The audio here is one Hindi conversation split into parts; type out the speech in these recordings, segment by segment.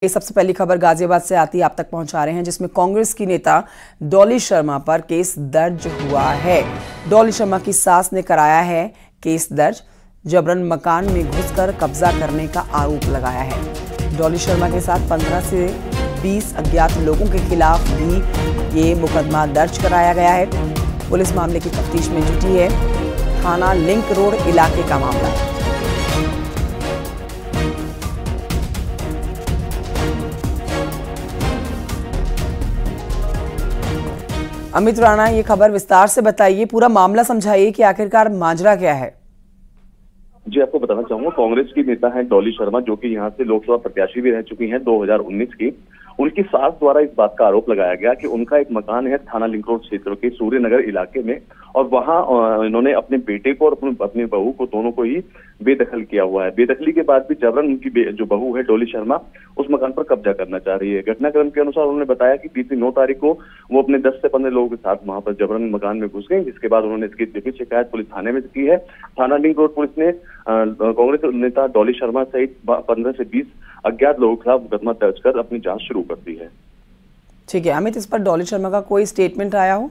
ये सबसे पहली खबर गाजियाबाद से आती आप तक पहुंचा रहे हैं, जिसमें कांग्रेस की नेता डॉली शर्मा पर केस दर्ज हुआ है। डॉली शर्मा की सास ने कराया है केस दर्ज। जबरन मकान में घुसकर कब्जा करने का आरोप लगाया है। डॉली शर्मा के साथ 15 से 20 अज्ञात लोगों के खिलाफ भी ये मुकदमा दर्ज कराया गया है। पुलिस मामले की तफ्तीश में जुटी है। थाना लिंक रोड इलाके का मामला है। अमित राणा, ये खबर विस्तार से बताइए, पूरा मामला समझाइए कि आखिरकार माजरा क्या है। जी, आपको बताना चाहूंगा, कांग्रेस की नेता है डॉली शर्मा, जो कि यहाँ से लोकसभा प्रत्याशी भी रह चुकी हैं 2019 की। उनकी सास द्वारा इस बात का आरोप लगाया गया कि उनका एक मकान है थाना लिंक रोड क्षेत्र के सूर्यनगर इलाके में, और वहां इन्होंने अपने बेटे को और अपनी बहू को, दोनों को ही बेदखल किया हुआ है। बेदखली के बाद भी जबरन उनकी जो बहू है डॉली शर्मा उस मकान पर कब्जा करना चाह रही है। घटनाक्रम के अनुसार उन्होंने बताया कि बीती 9 तारीख को वो अपने 10 से 15 लोगों के साथ वहां पर जबरन मकान में घुस गई, जिसके बाद उन्होंने इसकी लिखित शिकायत पुलिस थाने में की है। थाना लिंक रोड पुलिस ने कांग्रेस नेता डॉली शर्मा सहित 15 से 20 अज्ञात लोगों के खिलाफ मुकदमा दर्ज कर अपनी जांच शुरू कर दी है। ठीक है अमित, इस पर डॉली शर्मा का कोई स्टेटमेंट आया हो?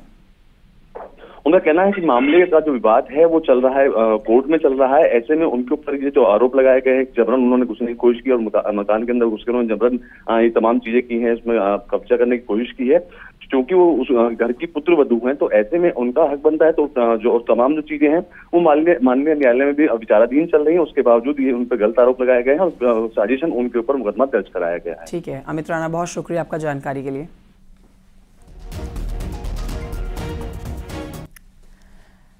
उनका कहना है कि मामले का जो विवाद है वो चल रहा है, कोर्ट में चल रहा है। ऐसे में उनके ऊपर ये जो आरोप लगाए गए हैं, जबरन उन्होंने घुसने की कोशिश की और मकान के अंदर घुसकर उन्होंने जबरन ये तमाम चीजें की हैं, इसमें कब्जा करने की कोशिश की है। क्योंकि वो उस घर की पुत्र वधू हैं, तो ऐसे में उनका हक बनता है। तो जो तमाम जो चीजें हैं वो माननीय न्यायालय में भी विचाराधीन चल रही है। उसके बावजूद ये उन पर गलत आरोप लगाए गए हैं और साजिशन उनके ऊपर मुकदमा दर्ज कराया गया है। ठीक है अमित राणा, बहुत शुक्रिया आपका जानकारी के लिए।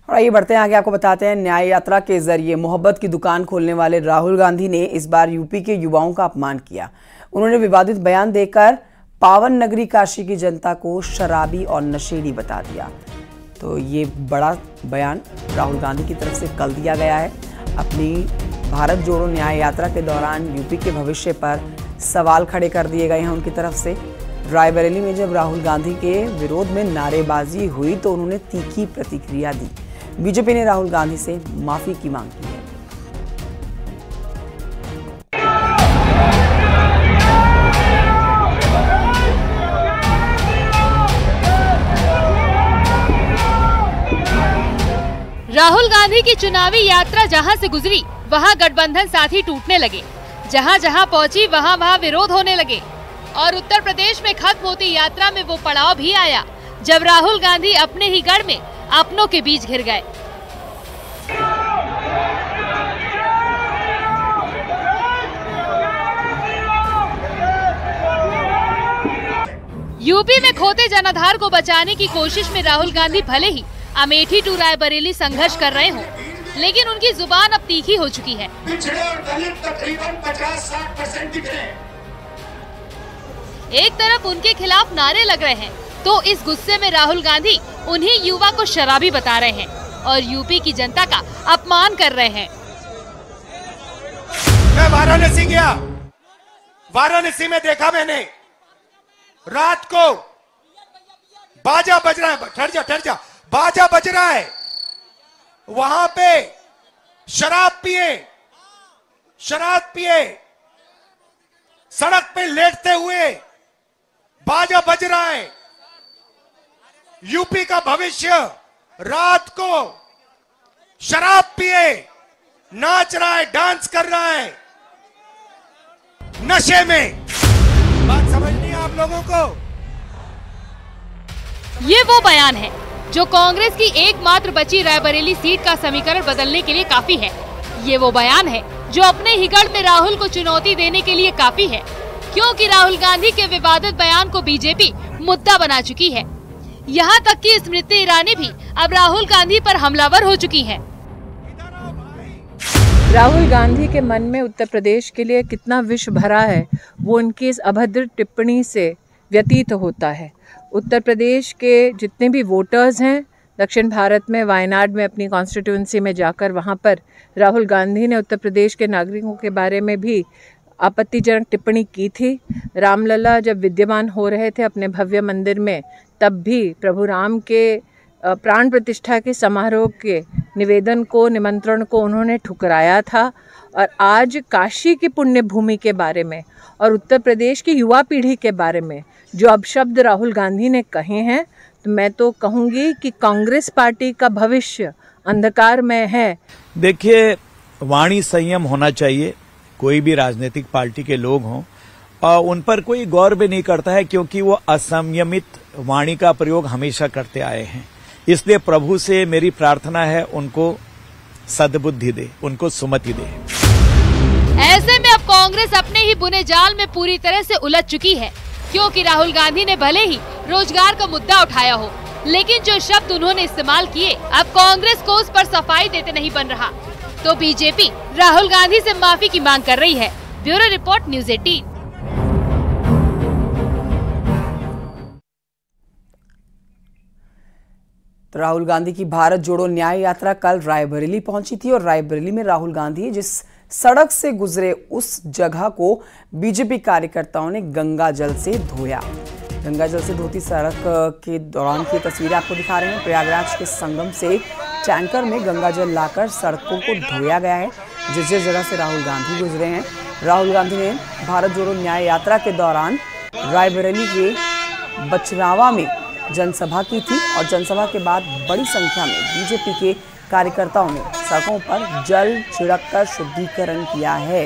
और आइए बढ़ते हैं आगे, आपको बताते हैं न्याय यात्रा के जरिए मोहब्बत की दुकान खोलने वाले राहुल गांधी ने इस बार यूपी के युवाओं का अपमान किया। उन्होंने विवादित बयान देकर पावन नगरी काशी की जनता को शराबी और नशेड़ी बता दिया। तो ये बड़ा बयान राहुल गांधी की तरफ से कल दिया गया है। अपनी भारत जोड़ो न्याय यात्रा के दौरान यूपी के भविष्य पर सवाल खड़े कर दिए गए हैं उनकी तरफ से। रायबरेली में जब राहुल गांधी के विरोध में नारेबाजी हुई तो उन्होंने तीखी प्रतिक्रिया दी। बीजेपी ने राहुल गांधी से माफी की मांग की है। राहुल गांधी की चुनावी यात्रा जहां से गुजरी वहां गठबंधन साथी टूटने लगे। जहां जहां पहुंची वहां वहां विरोध होने लगे। और उत्तर प्रदेश में खत्म होती यात्रा में वो पड़ाव भी आया जब राहुल गांधी अपने ही गढ़ में अपनों के बीच घिर गए। यूपी में खोते जनाधार को बचाने की कोशिश में राहुल गांधी भले ही अमेठी टू रायबरेली संघर्ष कर रहे हों, लेकिन उनकी जुबान अब तीखी हो चुकी है। पिछड़े और दलित तकरीबन 50-60% दिख रहे हैं। एक तरफ उनके खिलाफ नारे लग रहे हैं तो इस गुस्से में राहुल गांधी उन्हीं युवा को शराबी बता रहे हैं और यूपी की जनता का अपमान कर रहे हैं। मैं वाराणसी गया, वाराणसी में देखा मैंने रात को बाजा बज रहा है, ठहर जा, बाजा बज रहा है, वहां पे शराब पिए सड़क पे लेटते हुए बाजा बज रहा है। यूपी का भविष्य रात को शराब पिए नाच रहा है, डांस कर रहा है नशे में। बात समझनी है आप लोगों को? ये वो बयान है जो कांग्रेस की एकमात्र बची रायबरेली सीट का समीकरण बदलने के लिए काफी है। ये वो बयान है जो अपने ही गढ़ में राहुल को चुनौती देने के लिए काफी है, क्योंकि राहुल गांधी के विवादित बयान को बीजेपी मुद्दा बना चुकी है। यहाँ तक कि स्मृति ईरानी भी अब राहुल गांधी पर हमलावर हो चुकी हैं। राहुल गांधी के मन में उत्तर प्रदेश के लिए कितना विष भरा है वो उनकी इस अभद्र टिप्पणी से व्यतीत होता है। उत्तर प्रदेश के जितने भी वोटर्स हैं, दक्षिण भारत में वायनाड में अपनी कॉन्स्टिट्यूंसी में जाकर वहाँ पर राहुल गांधी ने उत्तर प्रदेश के नागरिकों के बारे में भी आपत्तिजनक टिप्पणी की थी। रामलला जब विद्यमान हो रहे थे अपने भव्य मंदिर में, तब भी प्रभु राम के प्राण प्रतिष्ठा के समारोह के निवेदन को, निमंत्रण को उन्होंने ठुकराया था। और आज काशी की पुण्य भूमि के बारे में और उत्तर प्रदेश की युवा पीढ़ी के बारे में जो अपशब्द राहुल गांधी ने कहे हैं, तो मैं तो कहूँगी कि कांग्रेस पार्टी का भविष्य अंधकार में है। देखिए, वाणी संयम होना चाहिए। कोई भी राजनीतिक पार्टी के लोग हों, उन पर कोई गौर भी नहीं करता है, क्योंकि वो असंयमित वाणी का प्रयोग हमेशा करते आए हैं। इसलिए प्रभु से मेरी प्रार्थना है, उनको सद्बुद्धि दे, उनको सुमति दे। ऐसे में अब कांग्रेस अपने ही बुने जाल में पूरी तरह से उलझ चुकी है, क्योंकि राहुल गांधी ने भले ही रोजगार का मुद्दा उठाया हो, लेकिन जो शब्द उन्होंने इस्तेमाल किए, अब कांग्रेस को उस पर सफाई देते नहीं बन रहा। तो बीजेपी राहुल गांधी से माफी की मांग कर रही है। Bureau report, news 18। तो राहुल गांधी की भारत जोड़ो न्याय यात्रा कल रायबरेली पहुंची थी और रायबरेली में राहुल गांधी जिस सड़क से गुजरे उस जगह को बीजेपी कार्यकर्ताओं ने गंगा जल से धोया। गंगा जल से धोती सड़क के दौरान की तस्वीरें आपको दिखा रहे हैं। प्रयागराज के संगम से टैंकर में गंगा जल लाकर सड़कों को धोया गया है। जिस जिस जगह से राहुल गांधी गुजरे हैं, राहुल गांधी ने भारत जोड़ो न्याय यात्रा के दौरान रायबरेली के बचरावा में जनसभा की थी और जनसभा के बाद बड़ी संख्या में बीजेपी के कार्यकर्ताओं ने सड़कों पर जल छिड़ककर शुद्धिकरण किया है।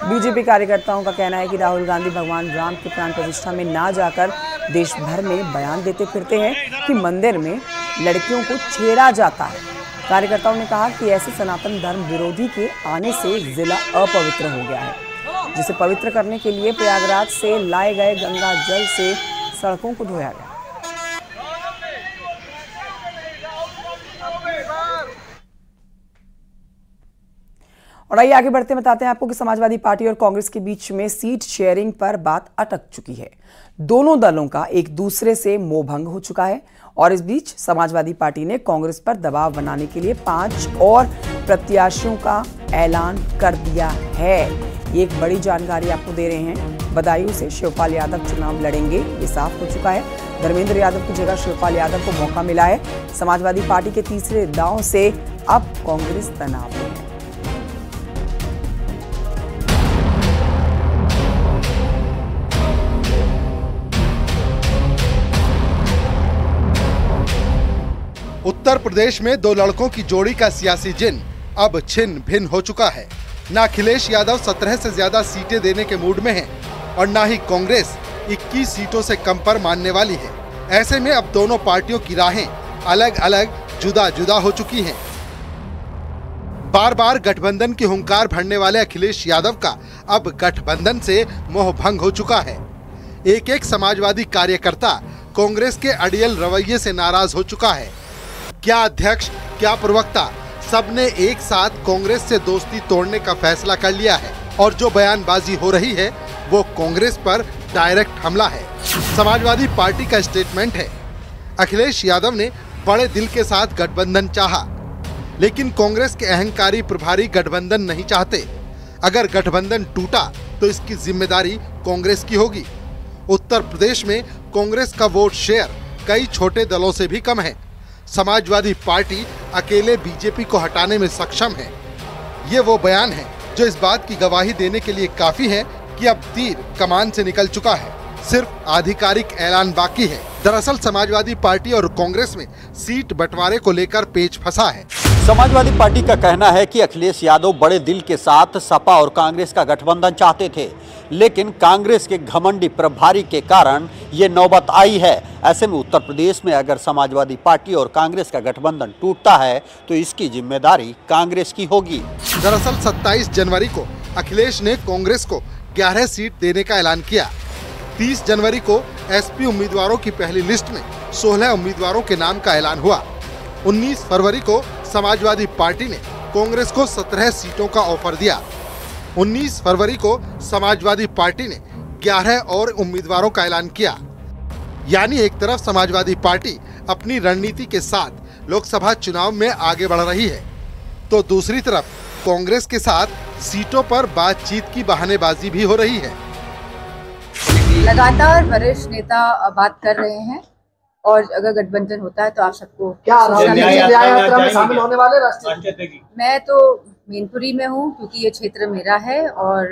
बीजेपी कार्यकर्ताओं का कहना है कि राहुल गांधी भगवान राम के प्राण प्रतिष्ठा में ना जाकर देश भर में बयान देते फिरते हैं कि मंदिर में लड़कियों को छेड़ा जाता है। कार्यकर्ताओं ने कहा कि ऐसे सनातन धर्म विरोधी के आने से जिला अपवित्र हो गया है, जिसे पवित्र करने के लिए प्रयागराज से लाए गए गंगा जल से सड़कों को धोया गया। और आइए आगे बढ़ते बताते हैं आपको कि समाजवादी पार्टी और कांग्रेस के बीच में सीट शेयरिंग पर बात अटक चुकी है। दोनों दलों का एक दूसरे से मोहभंग हो चुका है और इस बीच समाजवादी पार्टी ने कांग्रेस पर दबाव बनाने के लिए 5 और प्रत्याशियों का ऐलान कर दिया है। ये एक बड़ी जानकारी आपको दे रहे हैं। बदायूं से शिवपाल यादव चुनाव लड़ेंगे, ये साफ हो चुका है। धर्मेंद्र यादव की जगह शिवपाल यादव को मौका मिला है। समाजवादी पार्टी के तीसरे दांव से अब कांग्रेस तनाव में है। उत्तर प्रदेश में दो लड़कों की जोड़ी का सियासी जिन अब छिन्न भिन्न हो चुका है। न अखिलेश यादव 17 से ज्यादा सीटें देने के मूड में हैं और न ही कांग्रेस 21 सीटों से कम पर मानने वाली है। ऐसे में अब दोनों पार्टियों की राहें अलग अलग जुदा जुदा हो चुकी हैं। बार बार गठबंधन की हुंकार भरने वाले अखिलेश यादव का अब गठबंधन से मोह भंग हो चुका है। एक एक समाजवादी कार्यकर्ता कांग्रेस के अड़ियल रवैये से नाराज हो चुका है। क्या अध्यक्ष, क्या प्रवक्ता, सबने एक साथ कांग्रेस से दोस्ती तोड़ने का फैसला कर लिया है और जो बयानबाजी हो रही है वो कांग्रेस पर डायरेक्ट हमला है। समाजवादी पार्टी का स्टेटमेंट है, अखिलेश यादव ने बड़े दिल के साथ गठबंधन चाहा, लेकिन कांग्रेस के अहंकारी प्रभारी गठबंधन नहीं चाहते। अगर गठबंधन टूटा तो इसकी जिम्मेदारी कांग्रेस की होगी। उत्तर प्रदेश में कांग्रेस का वोट शेयर कई छोटे दलों से भी कम है। समाजवादी पार्टी अकेले बीजेपी को हटाने में सक्षम है। ये वो बयान है जो इस बात की गवाही देने के लिए काफी है कि अब तीर कमान से निकल चुका है, सिर्फ आधिकारिक ऐलान बाकी है। दरअसल समाजवादी पार्टी और कांग्रेस में सीट बंटवारे को लेकर पेच फंसा है। समाजवादी पार्टी का कहना है कि अखिलेश यादव बड़े दिल के साथ सपा और कांग्रेस का गठबंधन चाहते थे, लेकिन कांग्रेस के घमंडी प्रभारी के कारण ये नौबत आई है। ऐसे में उत्तर प्रदेश में अगर समाजवादी पार्टी और कांग्रेस का गठबंधन टूटता है तो इसकी जिम्मेदारी कांग्रेस की होगी। दरअसल 27 जनवरी को अखिलेश ने कांग्रेस को 11 सीट देने का ऐलान किया। 30 जनवरी को एसपी उम्मीदवारों की पहली लिस्ट में 16 उम्मीदवारों के नाम का ऐलान हुआ। 19 फरवरी को समाजवादी पार्टी ने कांग्रेस को 17 सीटों का ऑफर दिया। 19 फरवरी को समाजवादी पार्टी ने 11 और उम्मीदवारों का ऐलान किया। यानी एक तरफ समाजवादी पार्टी अपनी रणनीति के साथ लोकसभा चुनाव में आगे बढ़ रही है, तो दूसरी तरफ कांग्रेस के साथ सीटों पर बातचीत की बहानेबाजी भी हो रही है। लगातार वरिष्ठ नेता बात कर रहे हैं और अगर गठबंधन होता है तो आप सबको क्या न्याय यात्रा में शामिल होने वाले राष्ट्रीय? मैं तो मैनपुरी में हूँ क्योंकि ये क्षेत्र मेरा है और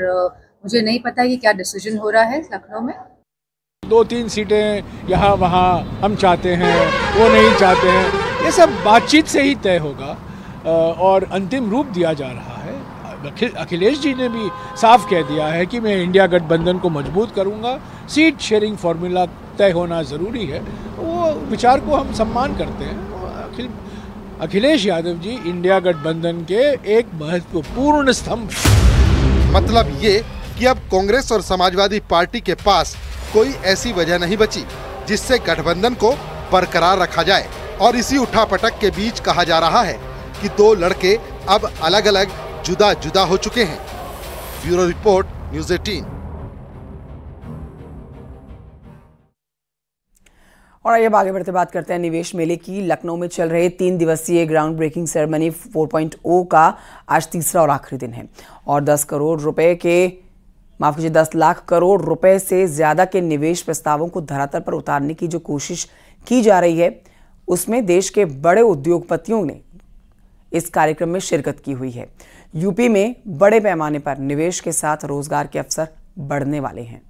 मुझे नहीं पता कि क्या डिसीजन हो रहा है लखनऊ में। 2-3 सीटें यहाँ वहाँ हम चाहते हैं, वो नहीं चाहते हैं, ये सब बातचीत से ही तय होगा और अंतिम रूप दिया जा रहा है। अखिलेश जी ने भी साफ कह दिया है कि मैं इंडिया गठबंधन को मजबूत करूंगा, सीट शेयरिंग फॉर्मूला तय होना ज़रूरी है, वो विचार को हम सम्मान करते हैं। अखिलेश यादव जी इंडिया गठबंधन के एक महत्वपूर्ण स्तंभ। मतलब ये कि अब कांग्रेस और समाजवादी पार्टी के पास कोई ऐसी वजह नहीं बची जिससे गठबंधन को बरकरार रखा जाए और इसी उठापटक के बीच कहा जा रहा है कि दो लड़के अब अलग अलग जुदा जुदा हो चुके हैं। Bureau report, news 18। और आइए आगे बढ़ते बात करते हैं निवेश मेले की। लखनऊ में चल रहे 3 दिवसीय ग्राउंड ब्रेकिंग सेरेमनी 4.0 का आज तीसरा और आखिरी दिन है और 10 लाख करोड़ रुपए से ज्यादा के निवेश प्रस्तावों को धरातल पर उतारने की जो कोशिश की जा रही है उसमें देश के बड़े उद्योगपतियों ने इस कार्यक्रम में शिरकत की हुई है। यूपी में बड़े पैमाने पर निवेश के साथ रोजगार के अवसर बढ़ने वाले हैं।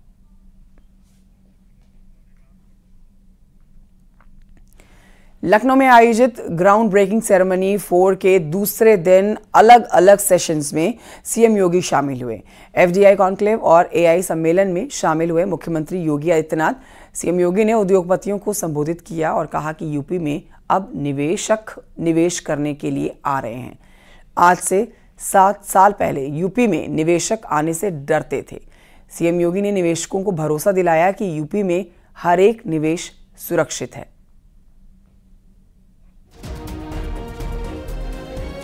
लखनऊ में आयोजित ग्राउंड ब्रेकिंग सेरेमनी 4 के दूसरे दिन अलग अलग सेशंस में सीएम योगी शामिल हुए। एफडीआई कॉन्क्लेव और एआई सम्मेलन में शामिल हुए मुख्यमंत्री योगी आदित्यनाथ। सीएम योगी ने उद्योगपतियों को संबोधित किया और कहा कि यूपी में अब निवेशक निवेश करने के लिए आ रहे हैं। आज से 7 साल पहले यूपी में निवेशक आने से डरते थे। सीएम योगी ने निवेशकों को भरोसा दिलाया कि यूपी में हर एक निवेश सुरक्षित है।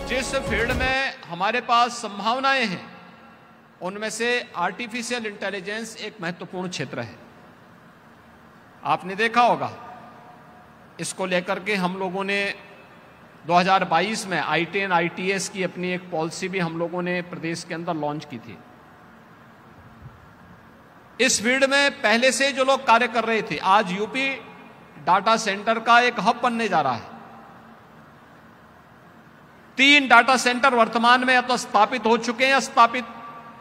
जिस फील्ड में हमारे पास संभावनाएं हैं उनमें से आर्टिफिशियल इंटेलिजेंस एक महत्वपूर्ण क्षेत्र है। आपने देखा होगा, इसको लेकर के हम लोगों ने 2022 में आई-10 ITS की अपनी एक पॉलिसी भी हम लोगों ने प्रदेश के अंदर लॉन्च की थी। इस फील्ड में पहले से जो लोग कार्य कर रहे थे, आज यूपी डाटा सेंटर का एक हब बनने जा रहा है। 3 डाटा सेंटर वर्तमान में या तो स्थापित हो चुके हैं या स्थापित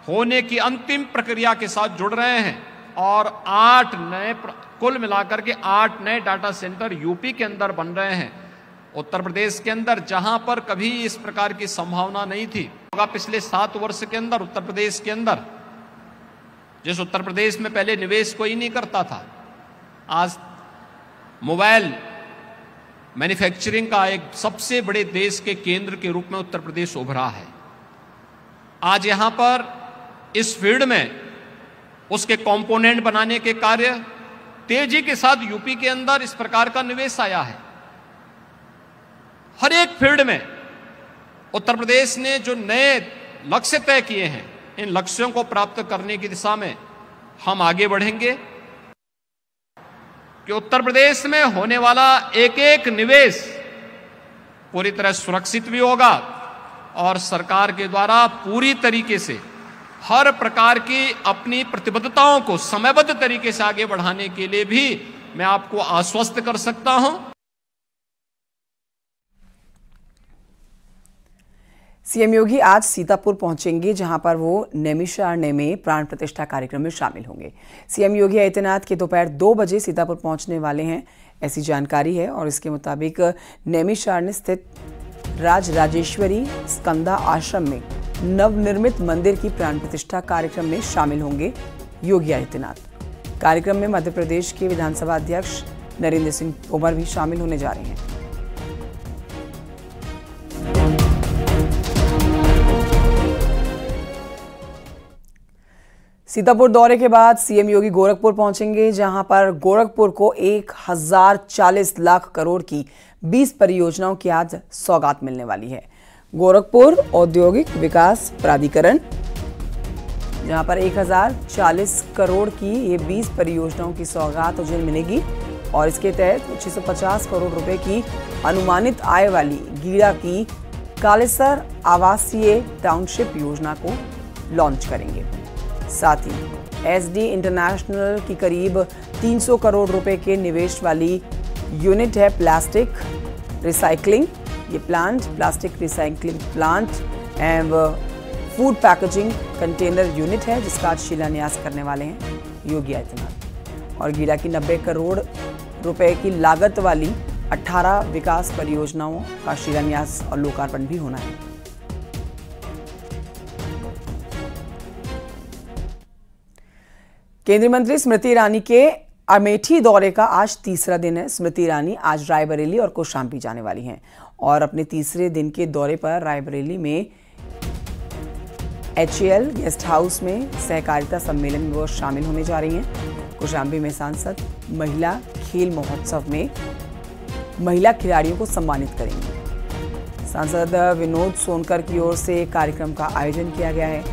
होने की अंतिम प्रक्रिया के साथ जुड़ रहे हैं और 8 नए, कुल मिलाकर के 8 नए डाटा सेंटर यूपी के अंदर बन रहे हैं। उत्तर प्रदेश के अंदर जहां पर कभी इस प्रकार की संभावना नहीं थी, पिछले 7 वर्ष के अंदर उत्तर प्रदेश के अंदर, जिस उत्तर प्रदेश में पहले निवेश कोई नहीं करता था, आज मोबाइल मैन्युफैक्चरिंग का एक सबसे बड़े देश के केंद्र के रूप में उत्तर प्रदेश उभरा है। आज यहां पर इस फील्ड में उसके कंपोनेंट बनाने के कार्य तेजी के साथ यूपी के अंदर इस प्रकार का निवेश आया है। हर एक फील्ड में उत्तर प्रदेश ने जो नए लक्ष्य तय किए हैं, इन लक्ष्यों को प्राप्त करने की दिशा में हम आगे बढ़ेंगे कि उत्तर प्रदेश में होने वाला एक एक निवेश पूरी तरह सुरक्षित भी होगा और सरकार के द्वारा पूरी तरीके से हर प्रकार की अपनी प्रतिबद्धताओं को समयबद्ध तरीके से आगे बढ़ाने के लिए भी मैं आपको आश्वस्त कर सकता हूं। सीएम योगी आज सीतापुर पहुंचेंगे, जहां पर वो नैमिषारण्य में प्राण प्रतिष्ठा कार्यक्रम में शामिल होंगे। सीएम योगी आदित्यनाथ के दोपहर 2 बजे सीतापुर पहुंचने वाले हैं, ऐसी जानकारी है। और इसके मुताबिक नैमिषारण्य स्थित राजराजेश्वरी स्कंदा आश्रम में नवनिर्मित मंदिर की प्राण प्रतिष्ठा कार्यक्रम में शामिल होंगे योगी आदित्यनाथ। कार्यक्रम में मध्य प्रदेश के विधानसभा अध्यक्ष नरेंद्र सिंह तोमर भी शामिल होने जा रहे हैं। सीतापुर दौरे के बाद सीएम योगी गोरखपुर पहुंचेंगे, जहां पर गोरखपुर को 1040 लाख करोड़ की 20 परियोजनाओं की आज सौगात मिलने वाली है। गोरखपुर औद्योगिक विकास प्राधिकरण, जहां पर 1040 करोड़ की ये 20 परियोजनाओं की सौगात उन्हें मिलेगी और इसके तहत 650 करोड़ रुपए की अनुमानित आय वाली गीड़ा की कालेसर आवासीय टाउनशिप योजना को लॉन्च करेंगे। साथ ही एसडी इंटरनेशनल की करीब 300 करोड़ रुपए के निवेश वाली यूनिट है प्लास्टिक रिसाइकलिंग। ये प्लांट प्लास्टिक रिसाइकलिंग प्लांट एवं फूड पैकेजिंग कंटेनर यूनिट है, जिसका आज शिलान्यास करने वाले हैं योगी आदित्यनाथ। और गीला की 90 करोड़ रुपए की लागत वाली 18 विकास परियोजनाओं का शिलान्यास और लोकार्पण भी होना है। केंद्रीय मंत्री स्मृति ईरानी के अमेठी दौरे का आज तीसरा दिन है। स्मृति ईरानी आज रायबरेली और कौशाम्बी जाने वाली हैं और अपने तीसरे दिन के दौरे पर रायबरेली में HAL गेस्ट हाउस में सहकारिता सम्मेलन में वो शामिल होने जा रही हैं। कौशाम्बी में सांसद महिला खेल महोत्सव में महिला खिलाड़ियों को सम्मानित करेंगी। सांसद विनोद सोनकर की ओर से कार्यक्रम का आयोजन किया गया है।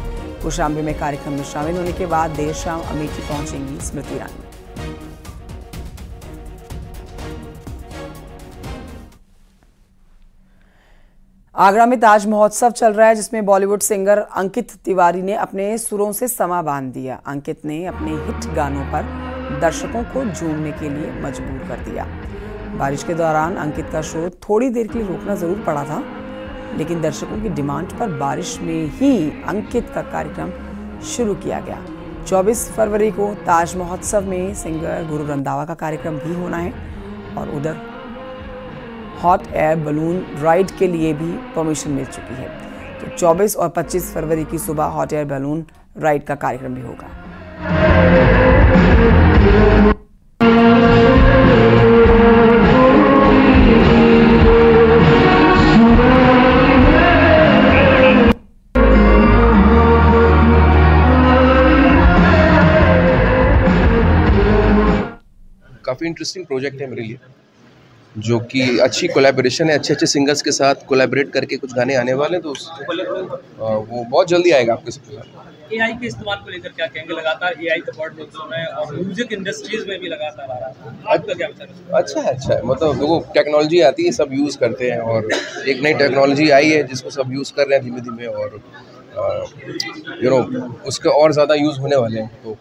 कौशाम्बी में कार्यक्रम में शामिल होने के बाद देर शाम अमेठी पहुंचेंगी स्मृति ईरानी। आगरा में ताज महोत्सव चल रहा है, जिसमें बॉलीवुड सिंगर अंकित तिवारी ने अपने सुरों से समा बांध दिया। अंकित ने अपने हिट गानों पर दर्शकों को झूमने के लिए मजबूर कर दिया। बारिश के दौरान अंकित का शो थोड़ी देर के लिए रोकना जरूर पड़ा था, लेकिन दर्शकों की डिमांड पर बारिश में ही अंकित का कार्यक्रम शुरू किया गया। 24 फरवरी को ताज महोत्सव में सिंगर गुरु रंधावा का कार्यक्रम भी होना है और उधर हॉट एयर बलून राइड के लिए भी परमिशन मिल चुकी है। तो 24 और 25 फरवरी की सुबह हॉट एयर बलून राइड का कार्यक्रम भी होगा। काफ़ी इंटरेस्टिंग प्रोजेक्ट है मेरे लिए, जो कि अच्छी कोलैबोरेशन है। अच्छे सिंगर्स के साथ कोलैबोरेट करके कुछ गाने आने वाले हैं, तो वो बहुत जल्दी आएगा आपके साथ। AI के इस्तेमाल को लेकर क्या कहेंगे? लगातार AI का वर्ड बहुत सुन रहे हैं और म्यूजिक इंडस्ट्रीज में भी लगातार आ रहा है, आपका क्या विचार है? अच्छा है, मतलब देखो टेक्नोलॉजी आती है, सब यूज़ करते हैं और एक नई टेक्नोलॉजी आई है जिसको सब यूज़ कर रहे हैं धीमे धीमे और उसका और ज़्यादा यूज़ होने वाले हैं, तो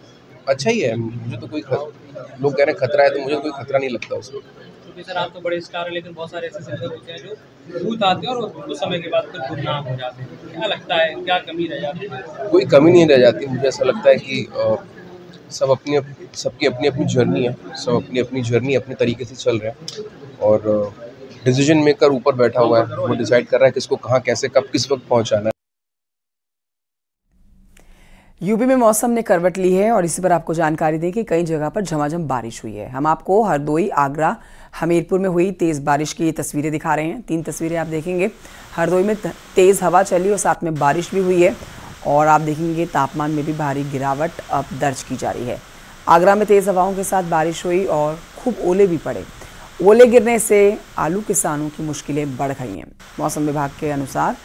अच्छा ही है। मुझे तो कोई लोग कह रहे हैं खतरा है, तो मुझे कोई खतरा नहीं लगता उसको। सर आप तो बड़े स्टार हैं, लेकिन बहुत सारे ऐसे सिंगर होते हैं जो भूत आते हैं और कुछ समय के बाद फिर गुमनाम हो जाते हैं। क्या लगता है, क्या कमी रह जाती है? कोई कमी नहीं रह जाती। मुझे ऐसा लगता है कि सबकी अपनी अपनी जर्नी है, सब अपनी अपनी जर्नी अपने तरीके से चल रहे हैं और डिसीजन मेकर ऊपर बैठा हुआ है, वो डिसाइड कर रहा है किसको कहाँ कैसे कब किस वक्त पहुँचाना है। यूपी में मौसम ने करवट ली है और इसी पर आपको जानकारी दें कि कई जगह पर झमाझम बारिश हुई है। हम आपको हरदोई, आगरा, हमीरपुर में हुई तेज़ बारिश की तस्वीरें दिखा रहे हैं। 3 तस्वीरें आप देखेंगे। हरदोई में तेज़ हवा चली और साथ में बारिश भी हुई है और आप देखेंगे तापमान में भी भारी गिरावट अब दर्ज की जा रही है। आगरा में तेज़ हवाओं के साथ बारिश हुई और खूब ओले भी पड़े। ओले गिरने से आलू किसानों की मुश्किलें बढ़ गई हैं। मौसम विभाग के अनुसार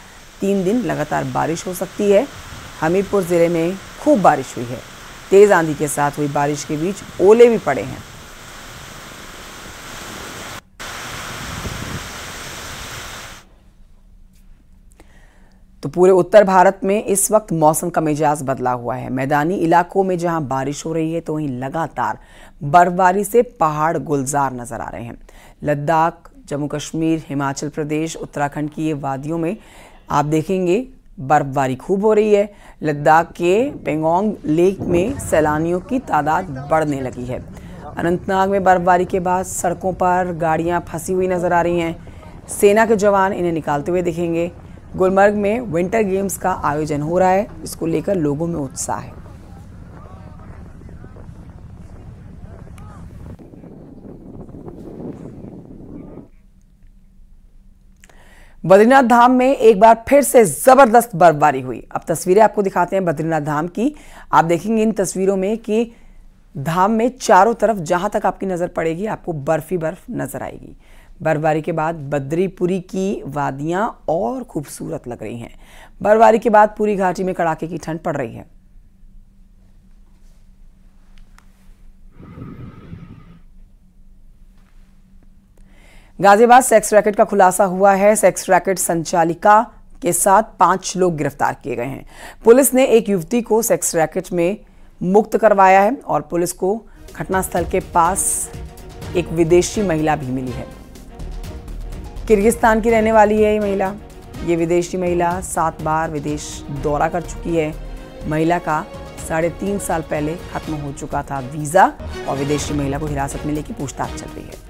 3 दिन लगातार बारिश हो सकती है। हमीरपुर ज़िले में खूब बारिश हुई है। तेज़ आंधी के साथ हुई बारिश के बीच ओले भी पड़े हैं। तो पूरे उत्तर भारत में इस वक्त मौसम का मिजाज बदला हुआ है। मैदानी इलाकों में जहां बारिश हो रही है तो वहीं लगातार बर्फबारी से पहाड़ गुलजार नजर आ रहे हैं। लद्दाख, जम्मू कश्मीर, हिमाचल प्रदेश, उत्तराखंड की ये वादियों में आप देखेंगे बर्फबारी खूब हो रही है। लद्दाख के पेंगोंग लेक में सैलानियों की तादाद बढ़ने लगी है। अनंतनाग में बर्फबारी के बाद सड़कों पर गाड़ियां फंसी हुई नजर आ रही हैं। सेना के जवान इन्हें निकालते हुए दिखेंगे। गुलमर्ग में विंटर गेम्स का आयोजन हो रहा है, इसको लेकर लोगों में उत्साह है। बद्रीनाथ धाम में एक बार फिर से जबरदस्त बर्फबारी हुई। अब तस्वीरें आपको दिखाते हैं बद्रीनाथ धाम की। आप देखेंगे इन तस्वीरों में कि धाम में चारों तरफ जहां तक आपकी नजर पड़ेगी आपको बर्फ ही बर्फ नजर आएगी। बर्फबारी के बाद बद्रीपुरी की वादियां और खूबसूरत लग रही हैं। बर्फबारी के बाद पूरी घाटी में कड़ाके की ठंड पड़ रही है। गाजियाबाद सेक्स रैकेट का खुलासा हुआ है। सेक्स रैकेट संचालिका के साथ 5 लोग गिरफ्तार किए गए हैं। पुलिस ने एक युवती को सेक्स रैकेट में मुक्त करवाया है और पुलिस को घटनास्थल के पास एक विदेशी महिला भी मिली है। किर्गिस्तान की रहने वाली है ये महिला। ये विदेशी महिला 7 बार विदेश दौरा कर चुकी है। महिला का 3.5 साल पहले खत्म हो चुका था वीजा और विदेशी महिला को हिरासत में लेकर पूछताछ चल रही है।